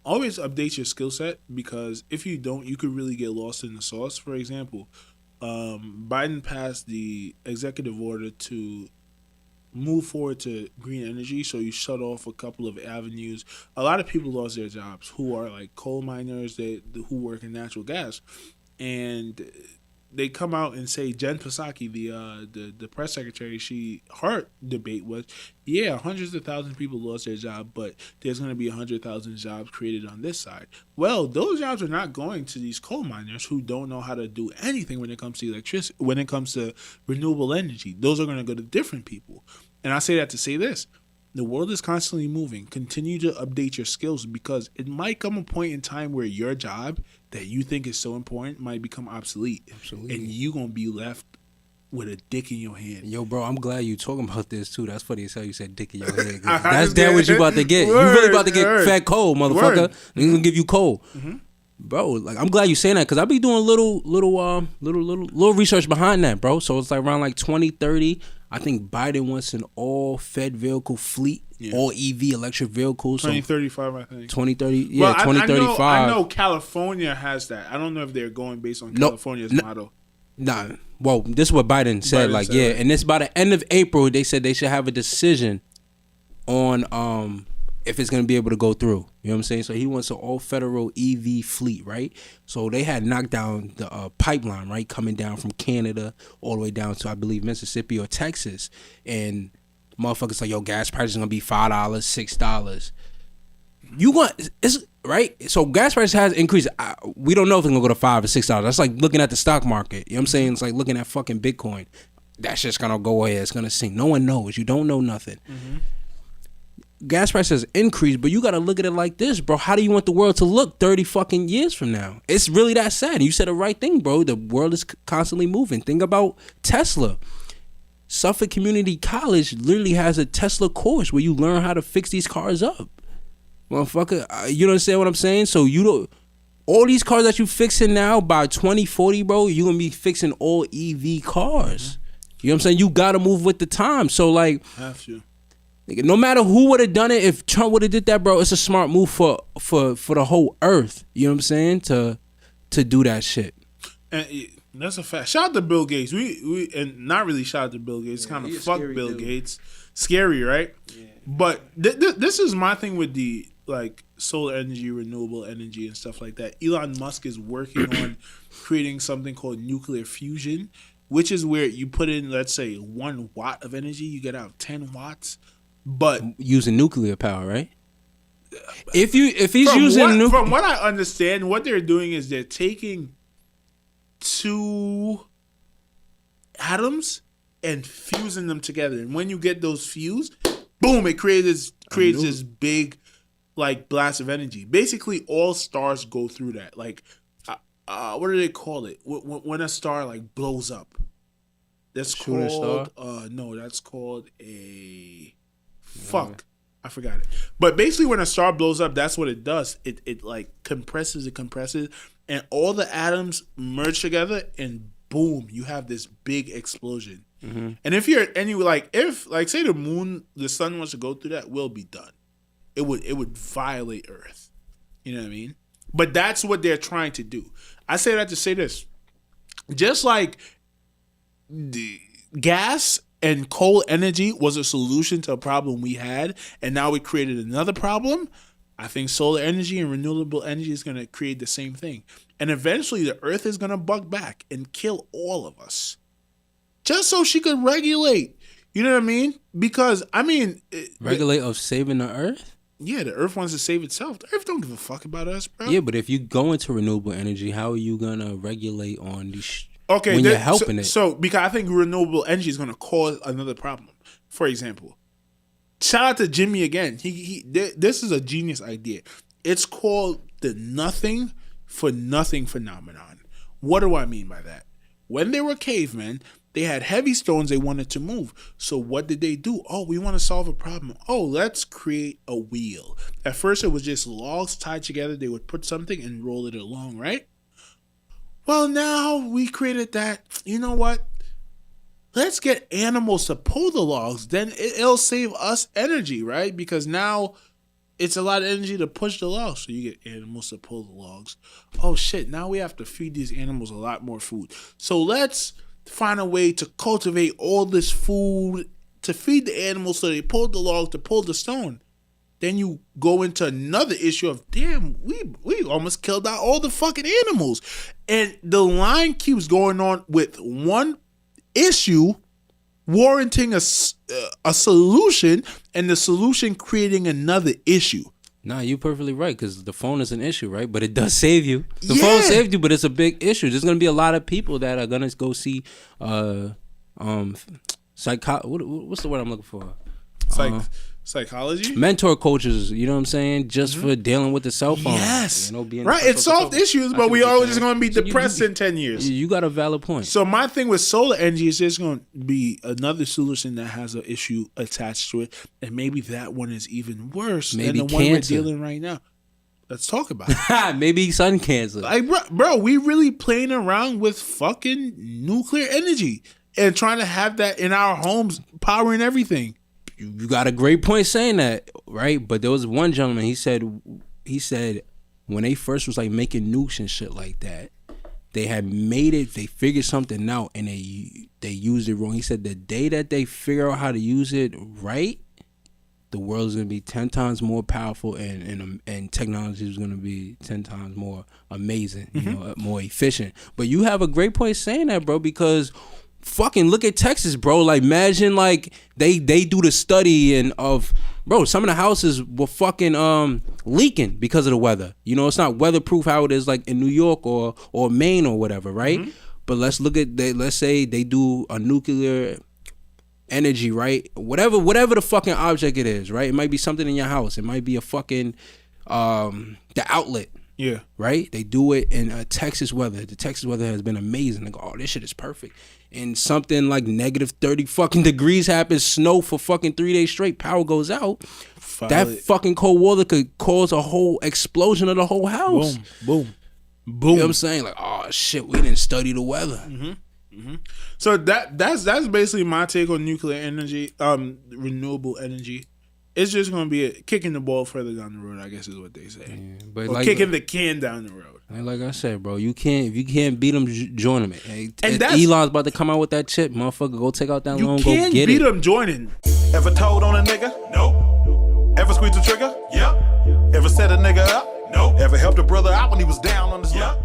always update your skill set, because if you don't, you could really get lost in the sauce. For example, Biden passed the executive order to move forward to green energy, so you shut off a couple of avenues. A lot of people lost their jobs who are like coal miners, who work in natural gas, and they come out and say, Jen Psaki, the press secretary, her debate was, yeah, hundreds of thousands of people lost their job, but there's going to be 100,000 jobs created on this side. Well, those jobs are not going to these coal miners who don't know how to do anything when it comes to electricity, when it comes to renewable energy. Those are going to go to different people. And I say that to say this. The world is constantly moving. Continue to update your skills, because it might come a point in time where your job that you think is so important might become obsolete. Absolutely. And you going to be left with a dick in your hand. Yo, bro, I'm glad you talking about this, too. That's funny as hell you said dick in your head. That's damn what you about to get. You really about to get fat coal, motherfucker. They're going to give you coal. Mm-hmm. Bro, like, I'm glad you saying that, because I be doing little research behind that, bro. So it's like around like 2030, I think Biden wants an all-fed vehicle fleet, all EV electric vehicles. 2035, I think. 2030, yeah, 2035. I know California has that. I don't know if they're going based on California's model. Nah, well, this is what Biden said. And it's by the end of April, they said they should have a decision on if it's going to be able to go through. You know what I'm saying? So he wants an all-federal EV fleet, right? So they had knocked down the pipeline, right, coming down from Canada all the way down to, I believe, Mississippi or Texas. And motherfuckers like, yo, gas prices are going to be $5, $6. You want, it's right? So gas prices has increased. We don't know if it's going to go to $5 or $6. That's like looking at the stock market. You know what I'm saying? It's like looking at fucking Bitcoin. That shit's going to go away. It's going to sink. No one knows. You don't know nothing. Mm-hmm. Gas prices increase, but you got to look at it like this, bro. How do you want the world to look 30 fucking years from now? It's really that sad. And you said the right thing, bro. The world is constantly moving. Think about Tesla. Suffolk Community College literally has a Tesla course where you learn how to fix these cars up. Motherfucker, you understand what I'm saying? So you don't, all these cars that you fixing now, by 2040, bro, you're going to be fixing all EV cars. You know what I'm saying? You got to move with the time. So like, have to. No matter who would have done it, if Trump would have did that, bro, it's a smart move for the whole earth. You know what I'm saying? To do that shit. And that's a fact. Shout out to Bill Gates. We and not really shout out to Bill Gates. Kind of fuck Bill Gates. Scary, right? Yeah. But this is my thing with the like solar energy, renewable energy, and stuff like that. Elon Musk is working on creating something called nuclear fusion, which is where you put in, let's say, 1 watt of energy, you get out 10 watts. But using nuclear power, right? If he's using nuclear, from what I understand, what they're doing is they're taking 2 atoms and fusing them together, and when you get those fused, boom! It creates this big like blast of energy. Basically, all stars go through that. Like, what do they call it? When a star like blows up, that's called no, that's called a. Fuck, I forgot it. But basically, when a star blows up, that's what it does. It like compresses, and all the atoms merge together, and boom, you have this big explosion. Mm-hmm. And if you're if say the sun wants to go through that, will be done. It would violate Earth. You know what I mean? But that's what they're trying to do. I say that to say this, just like the gas and coal energy was a solution to a problem we had, and now we created another problem. I think solar energy and renewable energy is going to create the same thing. And eventually the Earth is going to bug back and kill all of us. Just so she could regulate. You know what I mean? Because, I mean... Regulate of saving the Earth? Yeah, the Earth wants to save itself. The Earth don't give a fuck about us, bro. Yeah, but if you go into renewable energy, how are you going to regulate on these... Okay, when you're helping it. So, because I think renewable energy is going to cause another problem. For example, shout out to Jimmy again. This is a genius idea. It's called the nothing for nothing phenomenon. What do I mean by that? When they were cavemen, they had heavy stones they wanted to move. So what did they do? Oh, we want to solve a problem. Oh, let's create a wheel. At first, it was just logs tied together. They would put something and roll it along, right? Well, now we created that. You know what? Let's get animals to pull the logs. Then it'll save us energy, right? Because now it's a lot of energy to push the logs. So you get animals to pull the logs. Oh shit, now we have to feed these animals a lot more food. So let's find a way to cultivate all this food to feed the animals so they pull the log to pull the stone. Then you go into another issue of, damn, we almost killed out all the fucking animals. And the line keeps going on with one issue warranting a solution, and the solution creating another issue. Nah, you're perfectly right, because the phone is an issue, right? But it does save you. The phone saved you, but it's a big issue. There's going to be a lot of people that are going to go see what's the word I'm looking for? Psychology? Mentor coaches, you know what I'm saying? Just for dealing with the cell phone. Yes. You know, being right, it solved issues, but we always just going to be depressed in 10 years. You got a valid point. So my thing with solar energy is just going to be another solution that has an issue attached to it, and maybe that one is even worse than the one we're dealing right now. Let's talk about it. Maybe sun cancer. Like, bro, we really playing around with fucking nuclear energy and trying to have that in our homes, powering everything. You got a great point saying that, right? But there was one gentleman, he said when they first was like making nukes and shit like that, they had made it, they figured something out and they used it wrong. He said the day that they figure out how to use it right, the world is gonna be 10 times more powerful and technology is gonna be 10 times more amazing, you know, more efficient. But you have a great point saying that, bro, because fucking look at Texas, bro. Like, imagine like they do the study and of, bro, some of the houses were fucking leaking because of the weather. You know, it's not weatherproof how it is like in New York or Maine or whatever, right? But let's look at let's say they do a nuclear energy, right? Whatever the fucking object it is, right? It might be something in your house. It might be a fucking the outlet. Yeah. Right? They do it in Texas weather. The Texas weather has been amazing. They go, oh, this shit is perfect. And something like negative 30 fucking degrees happens, snow for fucking 3 days straight, power goes out. That fucking cold water could cause a whole explosion of the whole house. Boom. You know what I'm saying? Like, oh shit, we didn't study the weather. So that's basically my take on nuclear energy, renewable energy. It's just going to be kicking the ball further down the road, I guess is what they say. Yeah, but or like, kicking the can down the road. Like I said, bro, if you can't beat them, join them. Hey, and Elon's about to come out with that chip, motherfucker. Go take out that loan, go get it. You can't beat them joining. Ever told on a nigga? No. Ever squeezed the trigger? Yep. Ever set a nigga up? No. Ever helped a brother out when he was down on his luck?